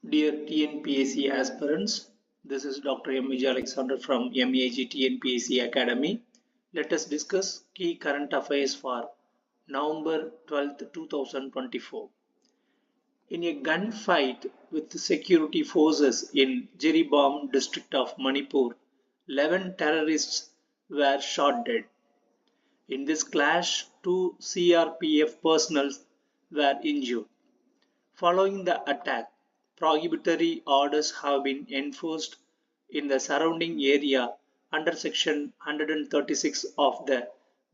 Dear TNPSC aspirants, this is Dr. M. Vijay Alexander from MAG TNPSC Academy. Let us discuss key current affairs for November 12, 2024. In a gunfight with the security forces in Jiribam district of Manipur, 11 terrorists were shot dead. In this clash, two CRPF personnel were injured. Following the attack, prohibitory orders have been enforced in the surrounding area under Section 136 of the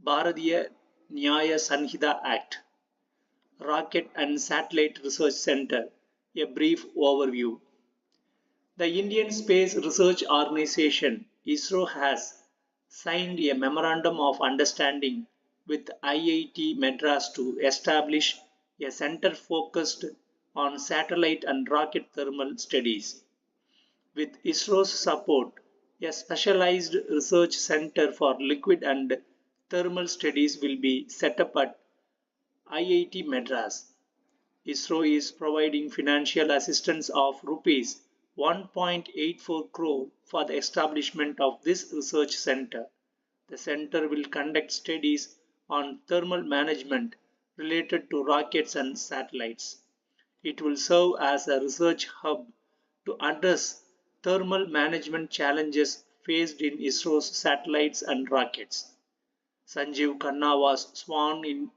Bharatiya Nyaya Sanhita Act. Rocket and Satellite Research Center. A brief overview. The Indian Space Research Organisation (ISRO) has signed a Memorandum of Understanding with IIT Madras to establish a center focused on satellite and rocket thermal studies. With ISRO's support, a specialized research center for liquid and thermal studies will be set up at IIT Madras. ISRO is providing financial assistance of rupees 1.84 crore for the establishment of this research center. The center will conduct studies on thermal management related to rockets and satellites. It will serve as a research hub to address thermal management challenges faced in ISRO's satellites and rockets. Sanjeev Khanna was sworn in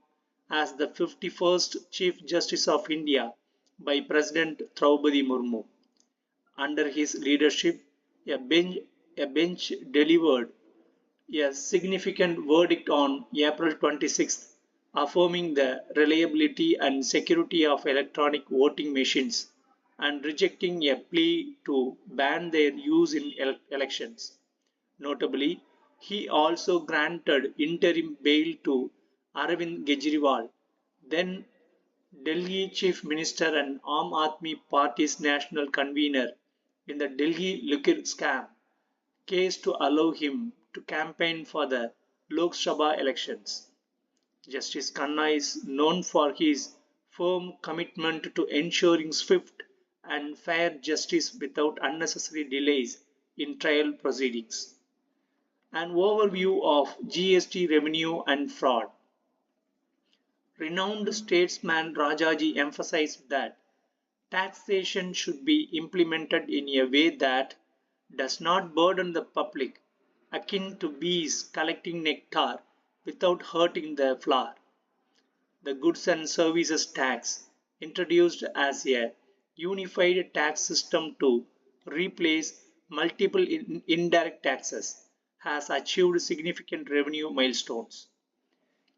as the 51st Chief Justice of India by President Draupadi Murmu. Under his leadership, a bench delivered a significant verdict on April 26, affirming the reliability and security of electronic voting machines and rejecting a plea to ban their use in elections. Notably, he also granted interim bail to Arvind Kejriwal, then Delhi Chief Minister and Aam Aadmi Party's national convener in the Delhi liquor scam case to allow him to campaign for the Lok Sabha elections. Justice Khanna is known for his firm commitment to ensuring swift and fair justice without unnecessary delays in trial proceedings. An overview of GST revenue and fraud. Renowned statesman Rajaji emphasized that taxation should be implemented in a way that does not burden the public, akin to bees collecting nectar without hurting the flower. The Goods and Services Tax, introduced as a unified tax system to replace multiple indirect taxes, has achieved significant revenue milestones.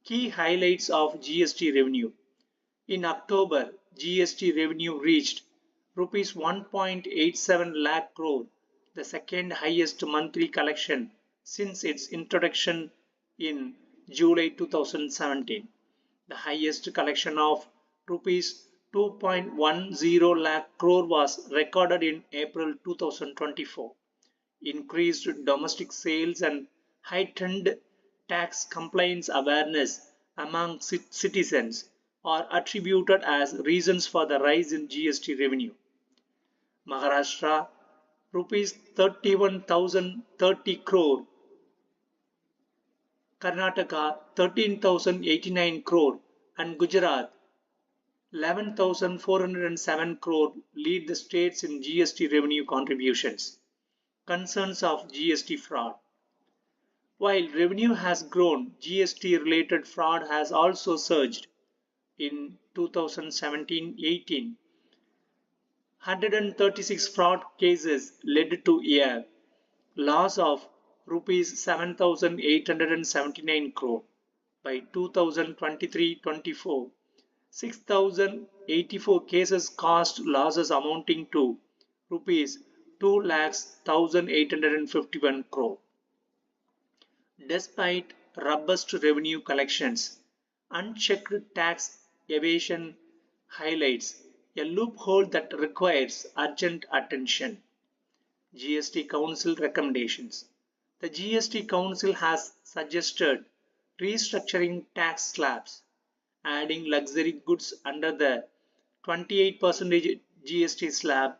Key highlights of GST revenue. In October, GST revenue reached Rs 1.87 lakh crore, the second highest monthly collection since its introduction in July 2017. The highest collection of Rs 2.10 lakh crore was recorded in April 2024. Increased domestic sales and heightened tax compliance awareness among citizens are attributed as reasons for the rise in GST revenue. Maharashtra Rs 31,030 crore, Karnataka 13,089 crore and Gujarat 11,407 crore lead the states in GST revenue contributions. Concerns of GST fraud. While revenue has grown, GST related fraud has also surged. In 2017-18, 136 fraud cases led to a loss of Rs 7,879 crore. By 2023-24, 6,084 cases caused losses amounting to Rs 2,1,851 crore. Despite robust revenue collections, unchecked tax evasion highlights a loophole that requires urgent attention. GST Council recommendations. The GST Council has suggested restructuring tax slabs, adding luxury goods under the 28% GST slab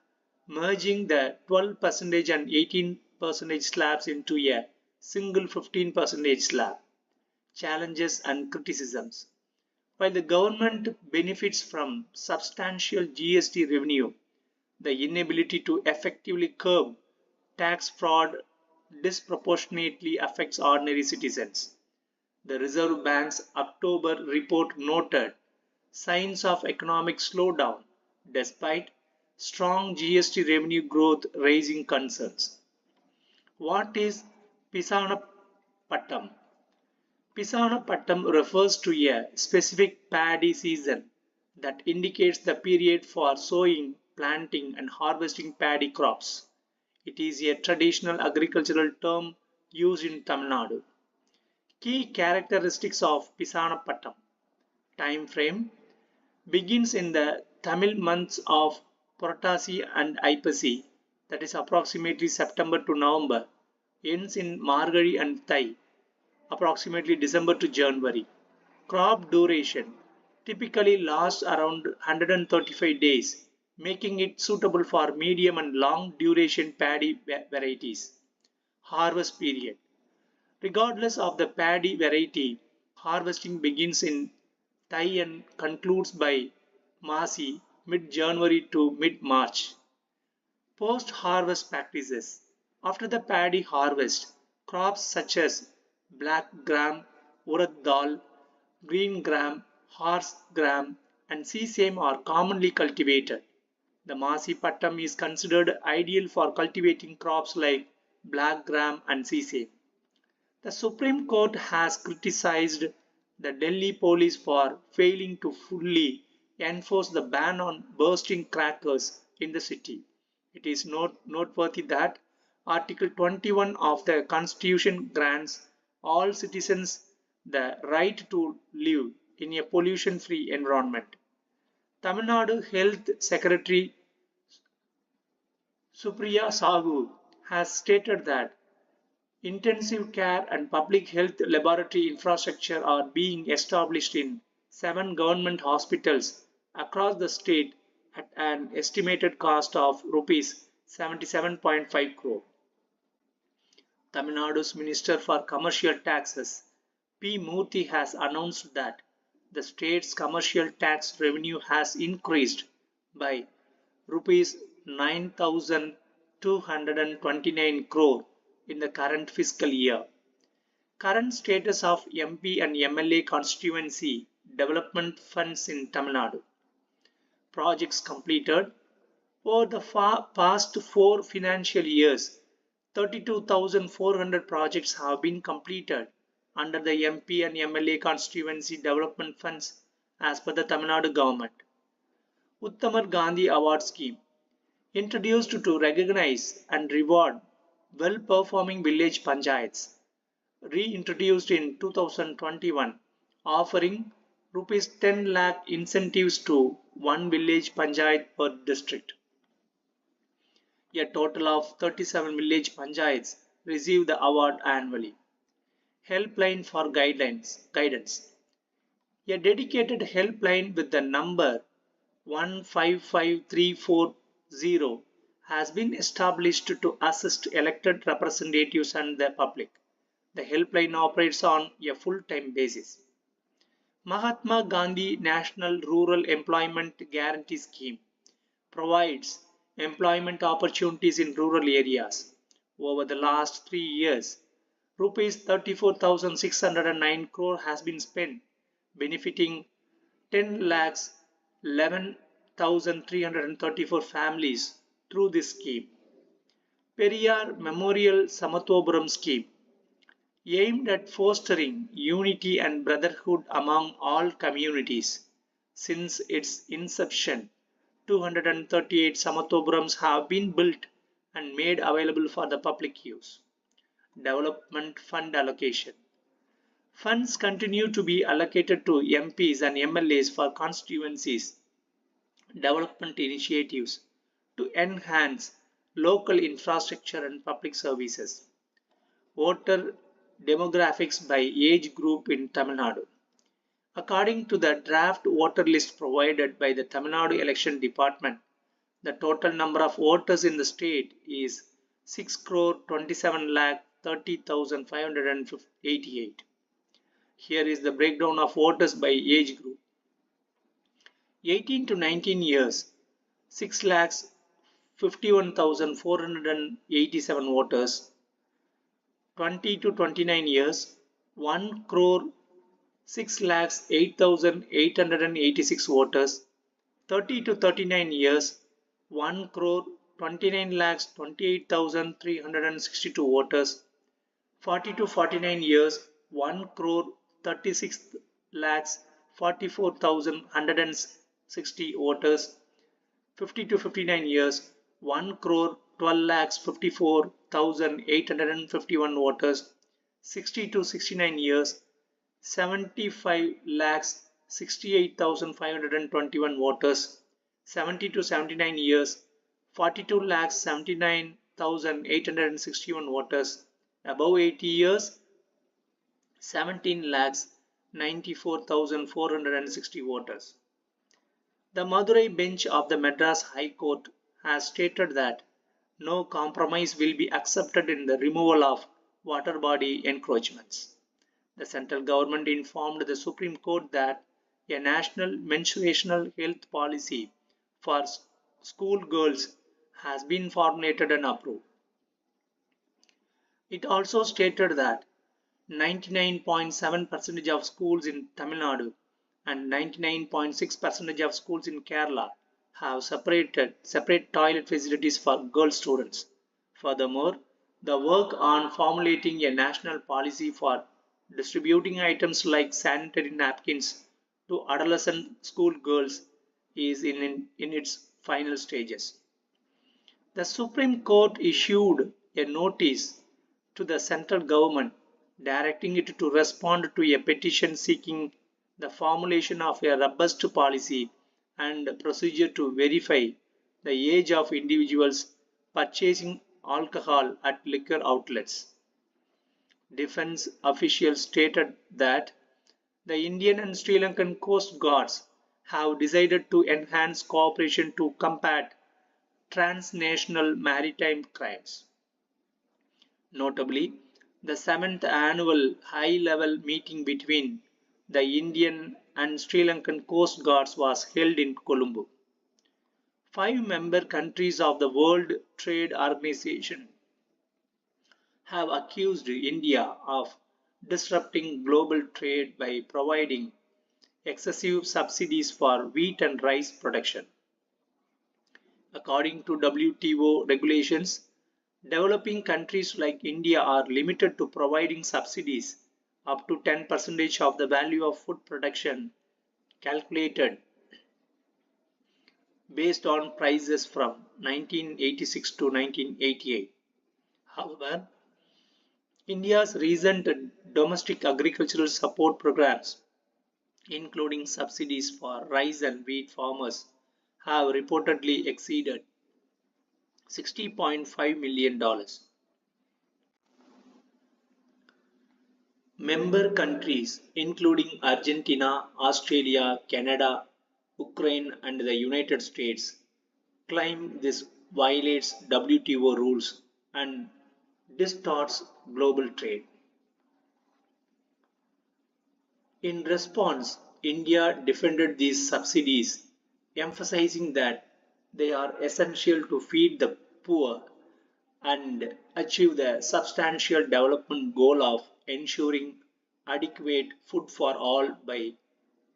merging the 12% and 18% slabs into a single 15% slab. Challenges and criticisms. While the government benefits from substantial GST revenue, the inability to effectively curb tax fraud disproportionately affects ordinary citizens. The Reserve Bank's October report noted signs of economic slowdown despite strong GST revenue growth raising concerns. What is Pisanapattam? Pisanapattam refers to a specific paddy season that indicates the period for sowing, planting, and harvesting paddy crops. It is a traditional agricultural term used in Tamil Nadu. Key characteristics of Pisanapattam. Time frame begins in the Tamil months of Puratasi and Aipasi, that is approximately September to November, ends in Margazhi and Thai, approximately December to January. Crop duration typically lasts around 135 days, making it suitable for medium and long duration paddy varieties. Harvest period. Regardless of the paddy variety, harvesting begins in Thai and concludes by Masi, mid-January to mid-March. Post-harvest practices. After the paddy harvest, crops such as black gram, urad dal, green gram, horse gram, and sesame are commonly cultivated. The Masi Pattam is considered ideal for cultivating crops like black gram and sesame. The Supreme Court has criticized the Delhi police for failing to fully enforce the ban on bursting crackers in the city. It is noteworthy that Article 21 of the Constitution grants all citizens the right to live in a pollution free environment. Tamil Nadu Health Secretary Supriya Sahu has stated that intensive care and public health laboratory infrastructure are being established in 7 government hospitals across the state at an estimated cost of Rs 77.5 crore. Tamil Nadu's Minister for Commercial Taxes P. Murthy has announced that the state's commercial tax revenue has increased by Rs 9,229 crore in the current fiscal year. Current status of MP and MLA constituency development funds in Tamil Nadu. Projects completed over the past 4 financial years. 32,400 projects have been completed under the MP and MLA constituency development funds as per the Tamil Nadu government. Uttamar Gandhi Award Scheme introduced to recognize and reward well-performing village panchayats, reintroduced in 2021, offering Rs 10 lakh incentives to one village panchayat per district. A total of 37 village panchayats receive the award annually. Helpline for guidance. A dedicated helpline with the number 155340 has been established to assist elected representatives and the public. The helpline operates on a full-time basis. Mahatma Gandhi National Rural Employment Guarantee Scheme provides employment opportunities in rural areas. Over the last 3 years, Rs 34,609 crore has been spent, benefiting 10 lakhs 11,334 families through this scheme. Periyar Memorial Samathopuram Scheme, aimed at fostering unity and brotherhood among all communities. Since its inception, 238 Samathopurams have been built and made available for the public use. Development Fund Allocation. Funds continue to be allocated to MPs and MLAs for constituencies development initiatives to enhance local infrastructure and public services. Voter demographics by age group in Tamil Nadu. According to the draft voter list provided by the Tamil Nadu Election Department, The total number of voters in the state is 6 crore 27 lakh 30,588. Here is the breakdown of voters by age group. 18 to 19 years, 6 lakhs 51,487 voters. 20 to 29 years, 1 crore 6 lakhs 8,886 voters. 30 to 39 years, 1 crore 29 lakhs 28,362 voters. 40 to 49 years, 1 crore 36 lakhs 44,160 voters. 50 to 59 years, 1 crore 12 lakhs 54,851 voters. 60 to 69 years, 75 lakhs 68,521 voters. 70 to 79 years, 42 lakhs 79,861 voters. Above 80 years, 17 lakhs 94,460 voters. The Madurai bench of the Madras High Court has stated that no compromise will be accepted in the removal of water body encroachments. The central government informed the Supreme Court that a national menstruational health policy for school girls has been formulated and approved. It also stated that 99.7% of schools in Tamil Nadu and 99.6% of schools in Kerala have separate toilet facilities for girl students. Furthermore, the work on formulating a national policy for distributing items like sanitary napkins to adolescent school girls is in its final stages. The Supreme Court issued a notice to the central government directing it to respond to a petition seeking the formulation of a robust policy and procedure to verify the age of individuals purchasing alcohol at liquor outlets. Defense officials stated that the Indian and Sri Lankan Coast Guards have decided to enhance cooperation to combat transnational maritime crimes. Notably, the 7th annual high-level meeting between the Indian and Sri Lankan Coast Guards was held in Colombo. 5 member countries of the World Trade Organization have accused India of disrupting global trade by providing excessive subsidies for wheat and rice production. According to WTO regulations, developing countries like India are limited to providing subsidies up to 10% of the value of food production calculated based on prices from 1986 to 1988. However, India's recent domestic agricultural support programs, including subsidies for rice and wheat farmers, have reportedly exceeded $60.5 million. Member countries including Argentina, Australia, Canada, Ukraine and the United States claim this violates WTO rules and distorts global trade. In response, India defended these subsidies, emphasizing that they are essential to feed the poor and achieve the substantial development goal of ensuring adequate food for all by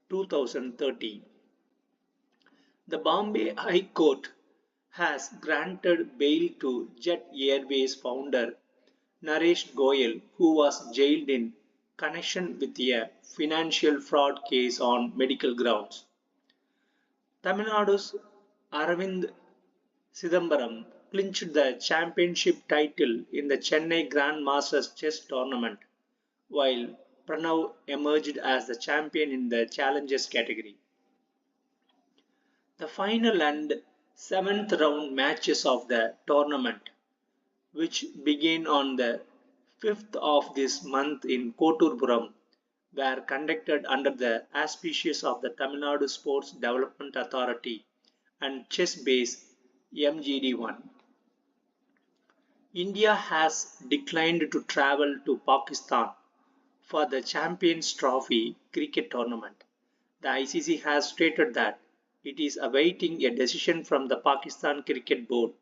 2030. The Bombay High Court has granted bail to Jet Airways founder Naresh Goyal, who was jailed in connection with a financial fraud case on medical grounds. Tamil Nadu's Aravind Chidambaram clinched the championship title in the Chennai Grand Masters Chess Tournament, while Pranav emerged as the champion in the Challengers category. The final and 7th round matches of the tournament, which began on the 5th of this month in Koturpuram, were conducted under the auspices of the Tamil Nadu Sports Development Authority and chess base MGD1. India has declined to travel to Pakistan for the Champions Trophy cricket tournament. The ICC has stated that it is awaiting a decision from the Pakistan Cricket Board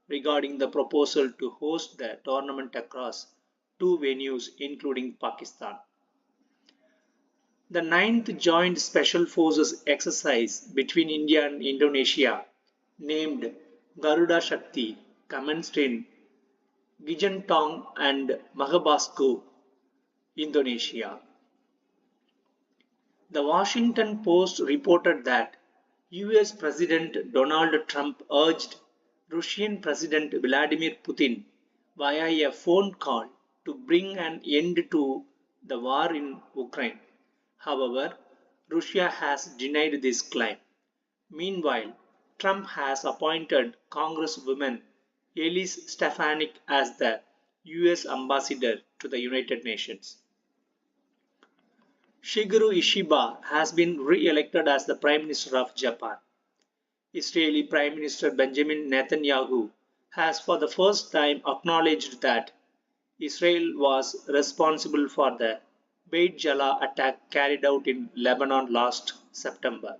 regarding the proposal to host the tournament across two venues including Pakistan. The ninth Joint Special Forces exercise between India and Indonesia, named Garuda Shakti, commenced in Gijentong and Mahabasco, Indonesia. The Washington Post reported that US President Donald Trump urged Russian President Vladimir Putin via a phone call to bring an end to the war in Ukraine. However, Russia has denied this claim. Meanwhile, Trump has appointed Congresswoman Elise Stefanik as the US ambassador to the United Nations. Shigeru Ishiba has been re-elected as the Prime Minister of Japan. Israeli Prime Minister Benjamin Netanyahu has for the first time acknowledged that Israel was responsible for the Beit Jala attack carried out in Lebanon last September.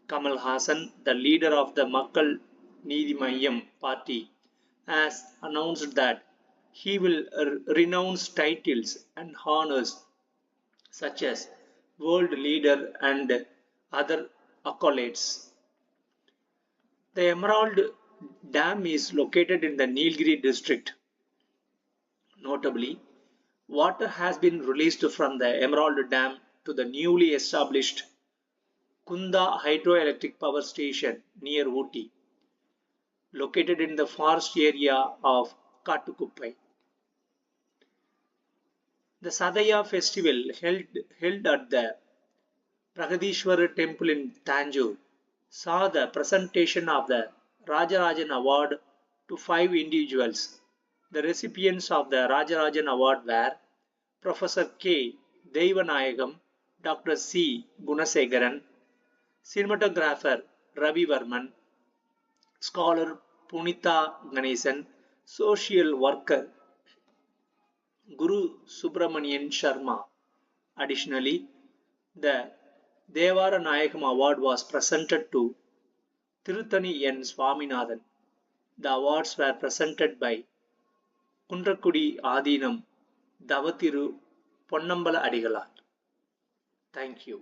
Kamal Hassan, the leader of the Makkal Needi Mayyam party, has announced that he will renounce titles and honors such as world leader and other accolades. The Emerald Dam is located in the Nilgiri district. Notably, water has been released from the Emerald Dam to the newly established Kunda Hydroelectric Power Station near Ooty, located in the forest area of Katukuppai. The Sadaya festival held at the Pragadishwara temple in Tanjore saw the presentation of the Rajarajan Award to 5 individuals. The recipients of the Rajarajan Award were Professor K. Deivanayagam, Dr. C. Gunasegaran, cinematographer Ravi Varman, scholar Punitha Ganesan, social worker Guru Subramanian Sharma. Additionally, the Devara Nayakam Award was presented to Tirutani N. Swaminathan. The awards were presented by Kundrakudi Adinam Davathiru Ponnambala Adigalar. Thank you.